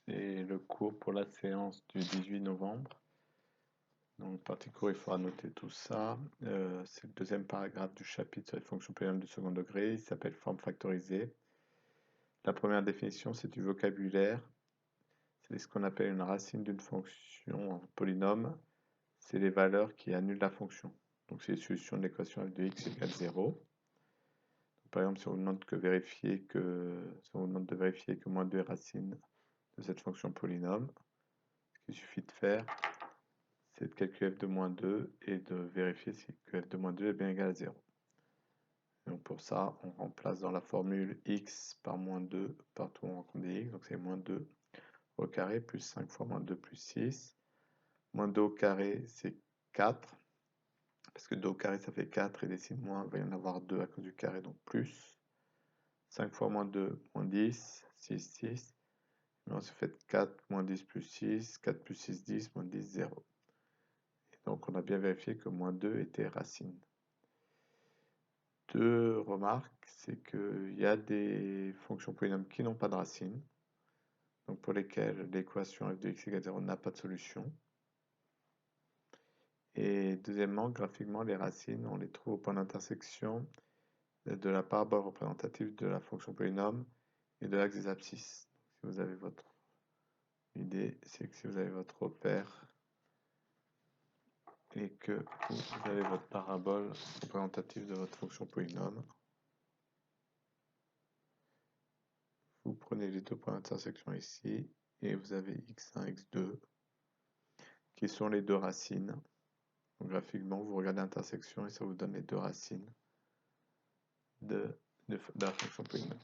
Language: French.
C'est le cours pour la séance du 18 novembre. Donc, partie cours, il faudra noter tout ça. C'est le deuxième paragraphe du chapitre sur les fonctions polynomiales du second degré. Il s'appelle forme factorisée. La première définition, c'est du vocabulaire. C'est ce qu'on appelle une racine d'une fonction en polynôme. C'est les valeurs qui annulent la fonction. Donc, c'est les solutions de l'équation f de x égale 0. Donc, par exemple, si on vous demande de vérifier que moins 2 est racine de cette fonction polynôme, ce qu'il suffit de faire, c'est de calculer f de moins 2 et de vérifier si que f de moins 2 est bien égal à 0. Donc pour ça, on remplace dans la formule x par moins 2 partout où on rencontre des x, donc c'est moins 2 au carré plus 5 fois moins 2 plus 6. Moins 2 au carré, c'est 4, parce que 2 au carré, ça fait 4, et des moins, il va y en avoir 2 à cause du carré, donc plus. 5 fois moins 2, moins 10, 6, 6. Et on se fait 4, moins 10 plus 6, 4 plus 6, 10, moins 10, 0. Donc on a bien vérifié que moins 2 était racine. Deux remarques, c'est qu'il y a des fonctions polynômes qui n'ont pas de racine, donc pour lesquelles l'équation f de x égale 0 n'a pas de solution. Et deuxièmement, graphiquement, les racines, on les trouve au point d'intersection de la parabole représentative de la fonction polynôme et de l'axe des abscisses. Si vous avez votre idée, c'est que si vous avez votre repère et que vous avez votre parabole représentative de votre fonction polynôme, vous prenez les deux points d'intersection ici et vous avez x1, x2 qui sont les deux racines. Donc, graphiquement, vous regardez l'intersection et ça vous donne les deux racines de la fonction polynôme.